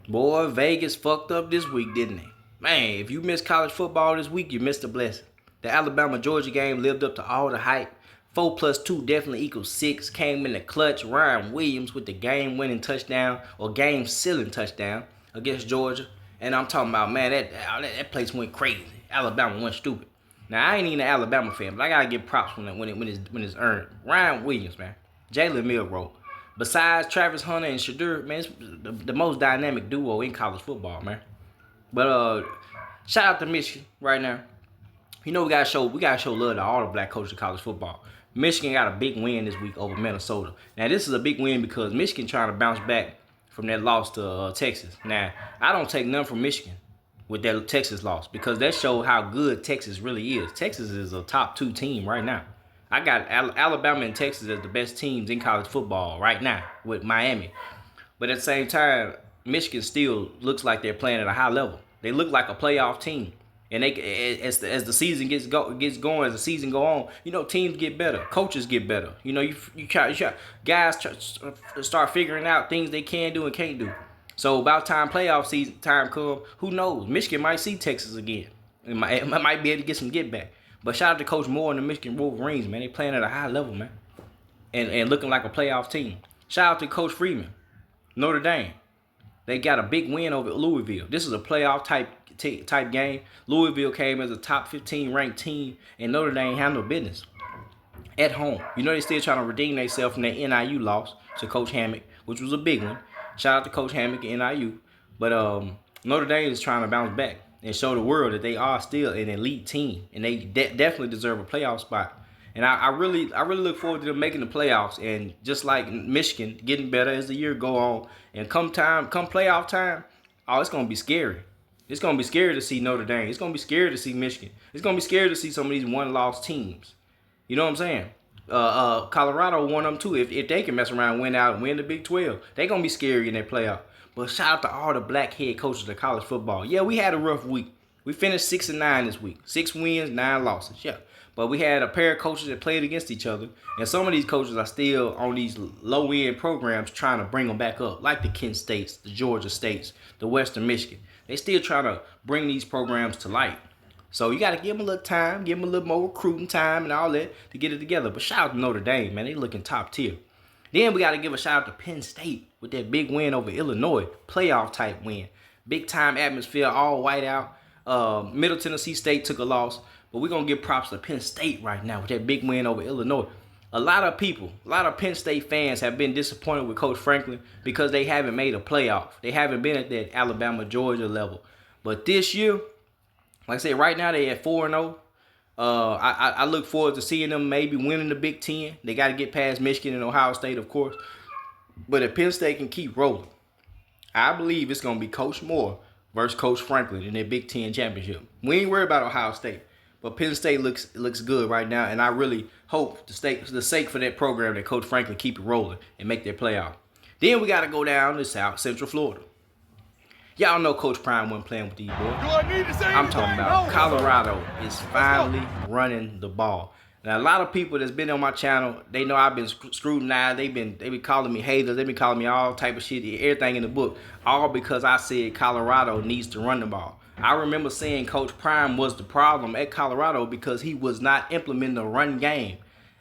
Boy, Vegas fucked up this week, didn't they? Man, if you missed college football this week, you missed a blessing. The Alabama-Georgia game lived up to all the hype. 4 plus 2 definitely equals 6. Came in the clutch. Ryan Williams with the game-winning touchdown or game-sealing touchdown against Georgia. And I'm talking about, man, that place went crazy. Alabama went stupid. Now, I ain't even an Alabama fan, but I got to give props when it's earned. Ryan Williams, man. Jalen Milroe. Besides Travis Hunter and Shadur, man, it's the most dynamic duo in college football, man. But shout out to Michigan right now. You know we gotta show love to all the black coaches of college football. Michigan got a big win this week over Minnesota. Now this is a big win because Michigan trying to bounce back from that loss to Texas. Now I don't take none from Michigan with that Texas loss because that showed how good Texas really is. Texas is a top 2 team right now. I got Alabama and Texas as the best teams in college football right now with Miami. But at the same time, Michigan still looks like they're playing at a high level. They look like a playoff team. And they, as the season gets going, as the season go on, you know, teams get better, coaches get better. You know, guys start figuring out things they can do and can't do. So about time playoff season time come, who knows? Michigan might see Texas again. It might be able to get some get back. But shout out to Coach Moore and the Michigan Wolverines, man. They playing at a high level, man. And looking like a playoff team. Shout out to Coach Freeman, Notre Dame. They got a big win over Louisville. This is a playoff type game. Louisville came as a top 15 ranked team, and Notre Dame handled business at home. You know they still trying to redeem themselves from that NIU loss to Coach Hammock, which was a big one. Shout out to Coach Hammock and NIU. But Notre Dame is trying to bounce back and show the world that they are still an elite team, and they definitely deserve a playoff spot. And I really look forward to them making the playoffs, and just like Michigan, getting better as the year go on. And come playoff time, oh, it's gonna be scary. It's gonna be scary to see Notre Dame. It's gonna be scary to see Michigan. It's gonna be scary to see some of these one-loss teams. You know what I'm saying? Colorado won them too. If they can mess around and win out and win the Big 12, they gonna be scary in their playoff. But shout out to all the black head coaches of college football. Yeah, we had a rough week. We finished 6-9 this week. 6 wins, 9 losses. Yeah. But we had a pair of coaches that played against each other. And some of these coaches are still on these low-end programs trying to bring them back up. Like the Kent States, the Georgia States, the Western Michigan. They still trying to bring these programs to light. So you got to give them a little time, give them a little more recruiting time and all that to get it together. But shout out to Notre Dame, man. They looking top tier. Then we got to give a shout out to Penn State with that big win over Illinois. Playoff type win. Big time atmosphere, all white out. Middle Tennessee State took a loss. But we're going to give props to Penn State right now with that big win over Illinois. A lot of Penn State fans have been disappointed with Coach Franklin because they haven't made a playoff. They haven't been at that Alabama-Georgia level. But this year, like I said, right now they at 4-0. I look forward to seeing them maybe winning the Big Ten. They got to get past Michigan and Ohio State, of course. But if Penn State can keep rolling, I believe it's going to be Coach Moore versus Coach Franklin in their Big Ten championship. We ain't worried about Ohio State. But Penn State looks good right now, and I really hope the sake for that program that Coach Franklin keep it rolling and make their playoff. Then we got to go down to Central Florida. Y'all know Coach Prime wasn't playing with these boys. I'm talking about Colorado is finally running the ball. Now, a lot of people that's been on my channel, they know I've been scrutinized. They been calling me haters. They been calling me all type of shit, everything in the book, all because I said Colorado needs to run the ball. I remember saying Coach Prime was the problem at Colorado because he was not implementing the run game.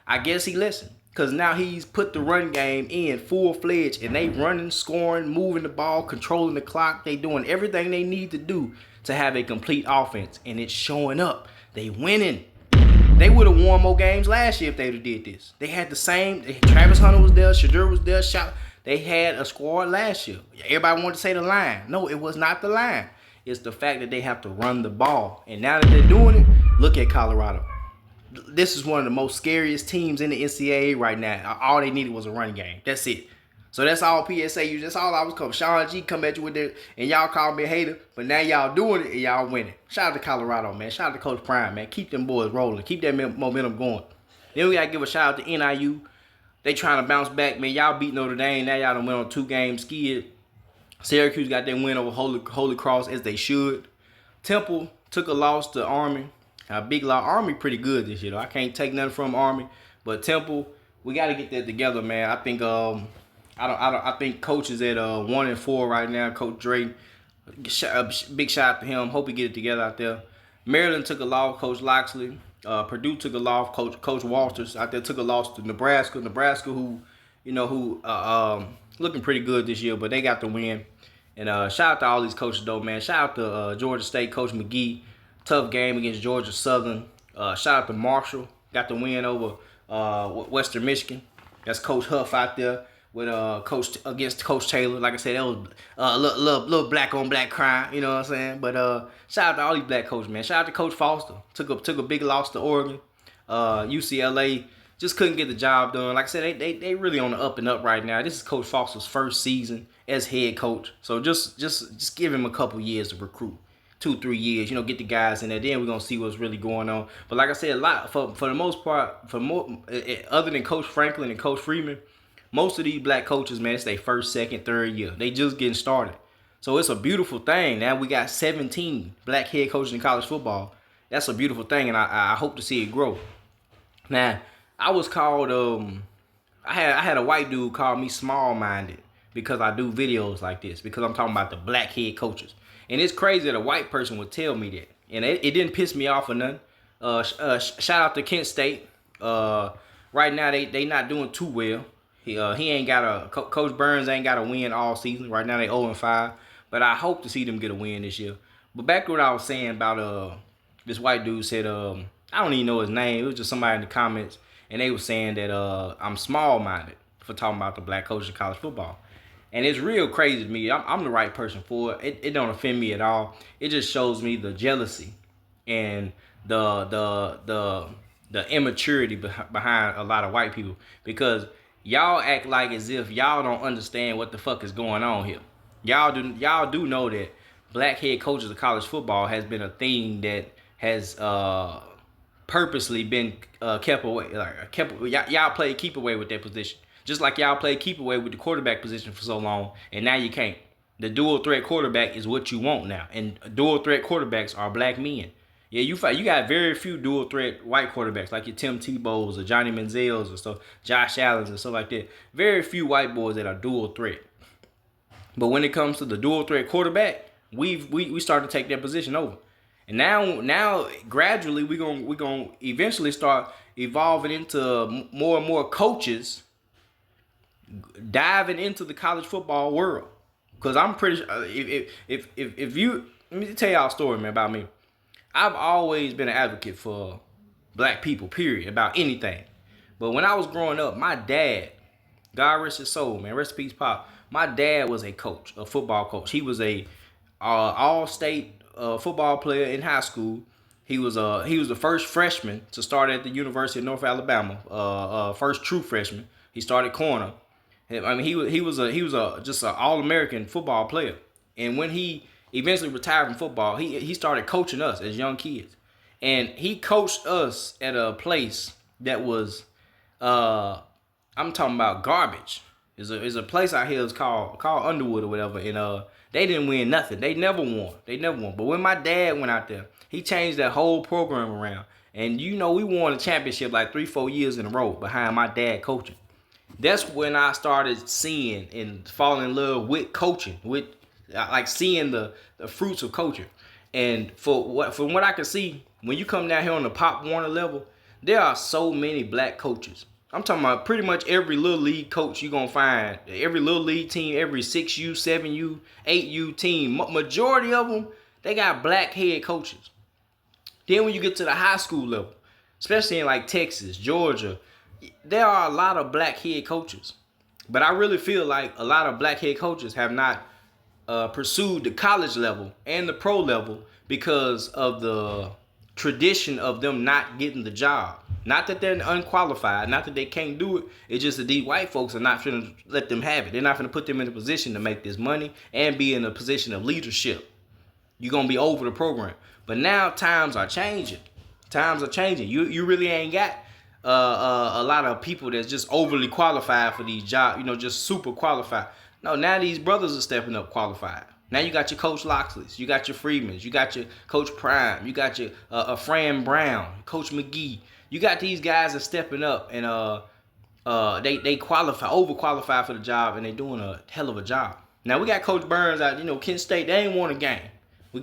I guess he listened because now he's put the run game in full-fledged, and they running, scoring, moving the ball, controlling the clock. They doing everything they need to do to have a complete offense, and it's showing up. They winning. They would have won more games last year if they'd have did this. They had the same. Travis Hunter was there. Shadur was there. They had a squad last year. Everybody wanted to say the line. No, it was not the line. It's the fact that they have to run the ball. And now that they're doing it, look at Colorado. This is one of the most scariest teams in the NCAA right now. All they needed was a run game. That's it. So that's all P.S.A. That's all I was called. Sean G come at you with it, and y'all call me a hater. But now y'all doing it, and y'all winning. Shout out to Colorado, man. Shout out to Coach Prime, man. Keep them boys rolling. Keep that momentum going. Then we got to give a shout out to NIU. They trying to bounce back, man. Y'all beat Notre Dame. Now y'all done went on 2 games skid. Syracuse got their win over Holy Cross, as they should. Temple took a loss to Army. A big loss. Army pretty good this year, though. I can't take nothing from Army. But Temple, we got to get that together, man. I think I think coach is at 1-4 right now. Coach Dre, big shout out to him. Hope he get it together out there. Maryland took a loss, Coach Loxley. Purdue took a loss, Coach Walters out there took a loss to Nebraska. Nebraska, who looking pretty good this year, but they got the win. And shout out to all these coaches though, man. Shout out to Georgia State Coach McGee, tough game against Georgia Southern. Shout out to Marshall, got the win over Western Michigan. That's Coach Huff out there with Coach against Coach Taylor. Like I said, that was a little black on black crime. You know what I'm saying? But shout out to all these black coaches, man. Shout out to Coach Foster. Took a big loss to Oregon. UCLA just couldn't get the job done. Like I said, they really on the up and up right now. This is Coach Foster's first season as head coach. So just give him a couple years to recruit. 2-3 years, get the guys in there. Then we're gonna see what's really going on. But like I said, a lot for the most part, other than Coach Franklin and Coach Freeman, most of these black coaches, man, it's their first, second, third year. They just getting started. So it's a beautiful thing. Now we got 17 black head coaches in college football. That's a beautiful thing, and I hope to see it grow. Now, I was called I had a white dude call me small-minded because I do videos like this, because I'm talking about the black head coaches. And it's crazy that a white person would tell me that. And it didn't piss me off or nothing. Shout out to Kent State. Right now, they not doing too well. He ain't got Coach Burns ain't got a win all season. Right now, they 0-5. But I hope to see them get a win this year. But back to what I was saying about this white dude said, I don't even know his name. It was just somebody in the comments. And they were saying that I'm small-minded for talking about the black coaches of college football. And it's real crazy to me. I'm the right person for it. It don't offend me at all. It just shows me the jealousy and the immaturity behind a lot of white people, because y'all act like as if y'all don't understand what the fuck is going on here. Y'all do know that black head coaches of college football has been a thing that has purposely been kept away. Y'all play keep away with that position. Just like y'all played keep away with the quarterback position for so long, and now you can't. The dual threat quarterback is what you want now, and dual threat quarterbacks are black men. Yeah, you got very few dual threat white quarterbacks like your Tim Tebow's or Johnny Manziel's or stuff, Josh Allen's and stuff like that. Very few white boys that are dual threat. But when it comes to the dual threat quarterback, we start to take that position over. And now gradually we gonna eventually start evolving into more and more coaches diving into the college football world. Because I'm pretty sure if you, let me tell y'all a story, man, about me. I've always been an advocate for black people, period, about anything. But when I was growing up, my dad, God rest his soul, man, rest in peace, Pop. My dad was a coach, a football coach. He was a all-state football player in high school. He was the first freshman to start at the University of North Alabama. First true freshman. He started corner. I mean, he was just an All-American football player. And when he eventually retired from football, he started coaching us as young kids. And he coached us at a place that was, I'm talking about garbage. There's a place out here that's called Underwood or whatever, and they didn't win nothing. They never won. But when my dad went out there, he changed that whole program around. And we won a championship like 3-4 years in a row behind my dad coaching. That's when I started seeing and falling in love with coaching, with like seeing the fruits of coaching. And from what I can see, when you come down here on the Pop Warner level, there are so many black coaches. I'm talking about pretty much every little league coach you're going to find, every little league team, every 6U, 7U, 8U team, majority of them, they got black head coaches. Then when you get to the high school level, especially in like Texas, Georgia, there are a lot of black head coaches. But I really feel like a lot of black head coaches have not pursued the college level and the pro level because of the tradition of them not getting the job. Not that they're unqualified, not that they can't do it. It's just that these white folks are not going to let them have it. They're not going to put them in a position to make this money and be in a position of leadership. You're going to be over the program. But now times are changing. You really ain't got a lot of people that's just overly qualified for these jobs, just super qualified. No, now these brothers are stepping up qualified. Now you got your Coach Loxleys, you got your Freedmans, you got your Coach Prime, you got your Fran Brown, Coach McGee. You got these guys that stepping up and they overqualify for the job, and they doing a hell of a job. Now we got Coach Burns out. Kent State, they ain't won a game. We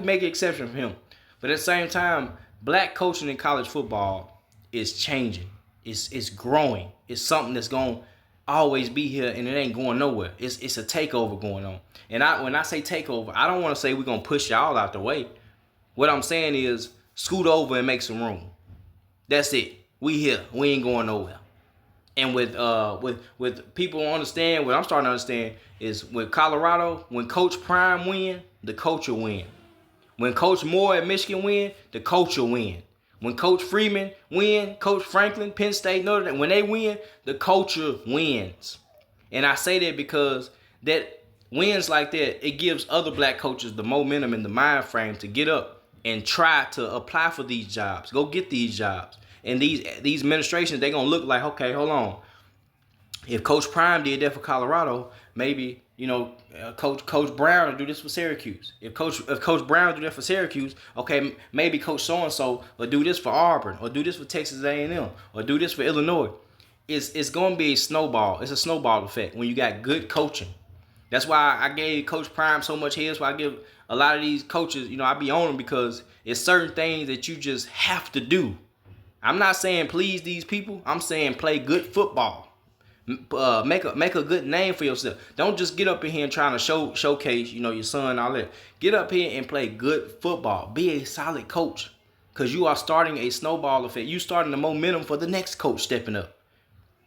make an exception for him, but at the same time, black coaching in college football is changing. It's growing. It's something that's gonna always be here, and it ain't going nowhere. It's a takeover going on. And when I say takeover, I don't want to say we're gonna push y'all out the way. What I'm saying is scoot over and make some room. That's it. We here. We ain't going nowhere. And with people understand, what I'm starting to understand is with Colorado, when Coach Prime win, the coach will win. When Coach Moore at Michigan win, the coach will win. When Coach Freeman win, Coach Franklin, Penn State, Notre Dame, when they win, the culture wins. And I say that because that wins like that, it gives other black coaches the momentum and the mind frame to get up and try to apply for these jobs. Go get these jobs. And these administrations, they're going to look like, okay, hold on. If Coach Prime did that for Colorado, maybe, Coach Brown will do this for Syracuse. If Coach Brown will do that for Syracuse, okay, maybe Coach so-and-so will do this for Auburn, or do this for Texas A&M, or do this for Illinois. It's going to be a snowball. It's a snowball effect when you got good coaching. That's why I gave Coach Prime so much hits. Why I give a lot of these coaches, I be on them, because it's certain things that you just have to do. I'm not saying please these people. I'm saying play good football. Make a good name for yourself. Don't just get up in here and trying to showcase, your son and all that. Get up here and play good football. Be a solid coach, because you are starting a snowball effect. You starting the momentum for the next coach stepping up.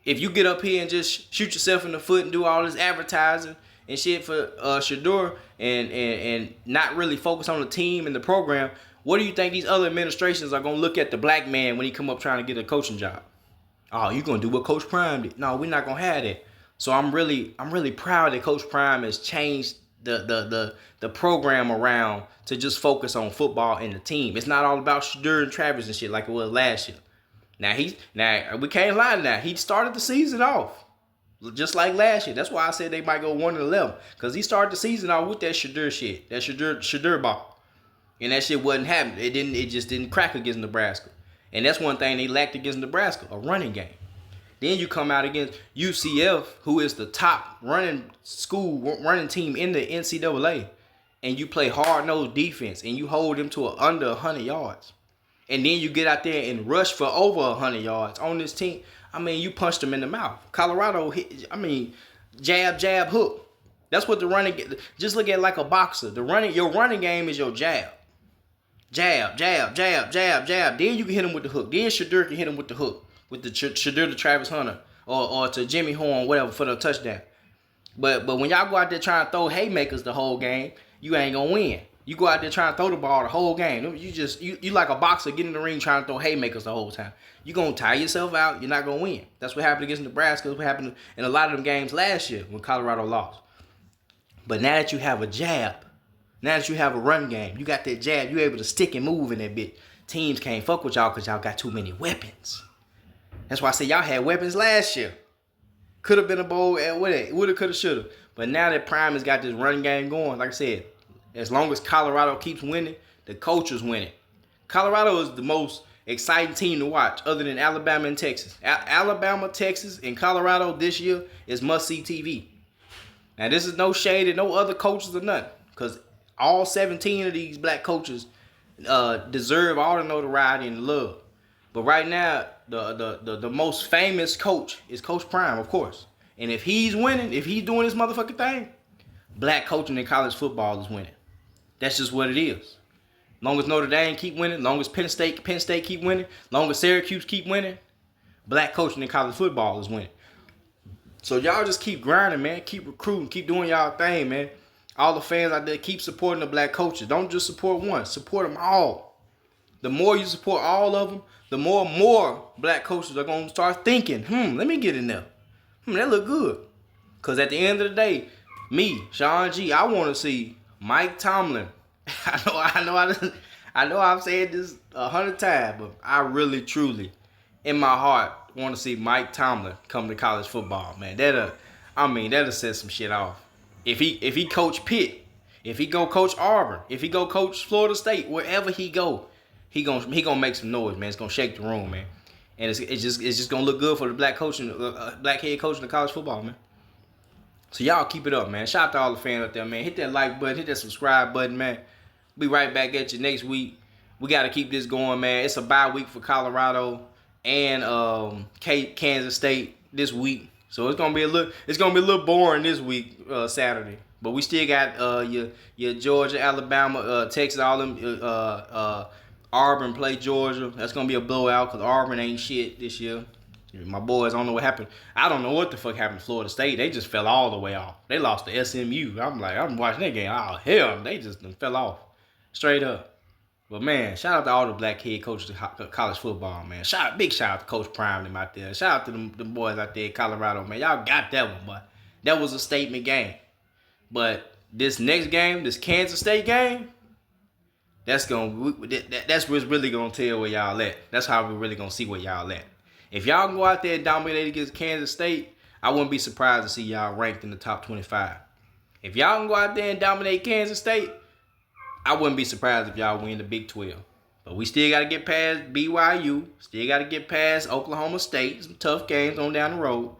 If you get up here and just shoot yourself in the foot and do all this advertising and shit for Shedeur and not really focus on the team and the program, what do you think these other administrations are going to look at the black man when he come up trying to get a coaching job? Oh, you're going to do what Coach Prime did. No, we're not going to have that. So I'm really proud that Coach Prime has changed the program around to just focus on football and the team. It's not all about Shedeur and Travis and shit like it was last year. Now we can't lie now. He started the season off just like last year. That's why I said they might go 1-11, because he started the season off with that Shedeur shit, that Shedeur ball. And that shit wasn't happening. It just didn't crack against Nebraska. And that's one thing they lacked against Nebraska, a running game. Then you come out against UCF, who is the top running team in the NCAA, and you play hard-nosed defense, and you hold them to under 100 yards. And then you get out there and rush for over 100 yards on this team. You punched them in the mouth. Colorado hit, jab, jab, hook. That's what the running, just look at it like a boxer. Your running game is your jab. Jab, jab, jab, jab, jab. Then you can hit him with the hook. Then Shedeur can hit him with the hook. With the Shedeur to Travis Hunter or to Jimmy Horn, whatever, for the touchdown. But when y'all go out there trying to throw haymakers the whole game, you ain't going to win. You go out there trying to throw the ball the whole game. You like a boxer getting in the ring trying to throw haymakers the whole time. You're going to tire yourself out. You're not going to win. That's what happened against Nebraska. That's what happened in a lot of them games last year when Colorado lost. But now that you have a jab, now that you have a run game, you got that jab, you're able to stick and move in that bit. Teams can't fuck with y'all because y'all got too many weapons. That's why I say y'all had weapons last year. Could have been a bowl at woulda, coulda, shoulda. But now that Prime has got this running game going, like I said, as long as Colorado keeps winning, the culture's winning. Colorado is the most exciting team to watch other than Alabama and Texas. Alabama, Texas, and Colorado this year is must-see TV. Now, this is no shade at no other coaches or nothing, because all 17 of these black coaches deserve all the notoriety and love. But right now, the most famous coach is Coach Prime, of course. And if he's winning, if he's doing this motherfucking thing, black coaching in college football is winning. That's just what it is. Long as Notre Dame keep winning, long as Penn State keep winning, long as Syracuse keep winning, black coaching in college football is winning. So y'all just keep grinding, man. Keep recruiting. Keep doing y'all thing, man. All the fans out there, keep supporting the black coaches. Don't just support one. Support them all. The more you support all of them, the more black coaches are going to start thinking, let me get in there. That look good. Because at the end of the day, me, Sean G, I want to see Mike Tomlin. I know I've said this 100 times, but I really, truly, in my heart, want to see Mike Tomlin come to college football, man. That'll set some shit off. If he coach Pitt, if he go coach Auburn, if he go coach Florida State, wherever he go, he gonna make some noise, man. It's gonna shake the room, man. and it's just gonna look good for the black coaching, black head coaching of college football, man. So y'all keep it up, man. Shout out to all the fans out there, man. Hit that like button, hit that subscribe button, man. Be right back at you next week. We got to keep this going, man. It's a bye week for Colorado and Kansas State this week, so it's gonna be a little boring this week, Saturday. But we still got your Georgia, Alabama, Texas, all them. Auburn play Georgia. That's gonna be a blowout because Auburn ain't shit this year. My boys, I don't know what happened. I don't know what the fuck happened to Florida State. They just fell all the way off. They lost to SMU. I'm watching that game. Oh hell, they just fell off straight up. But man, shout out to all the black head coaches of college football, man. Big shout out to Coach Prime them out there. Shout out to them boys out there in Colorado, man. Y'all got that one, but that was a statement game. But this next game, this Kansas State game, that's what's really gonna tell where y'all at. That's how we're really gonna see where y'all at. If y'all can go out there and dominate against Kansas State, I wouldn't be surprised to see y'all ranked in the top 25. If y'all can go out there and dominate Kansas State, I wouldn't be surprised if y'all win the Big 12. But we still got to get past BYU. Still got to get past Oklahoma State. Some tough games on down the road.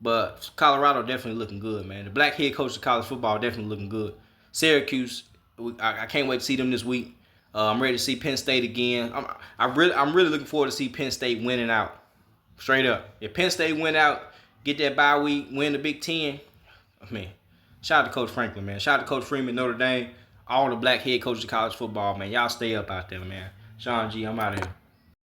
But Colorado definitely looking good, man. The black head coach of college football definitely looking good. Syracuse, I can't wait to see them this week. I'm ready to see Penn State again. I'm really looking forward to see Penn State winning out. Straight up. If Penn State win out, get that bye week, win the Big Ten, man, shout out to Coach Franklin, man. Shout out to Coach Freeman, Notre Dame. All the black head coaches of college football, man. Y'all stay up out there, man. Sean G, I'm out of here.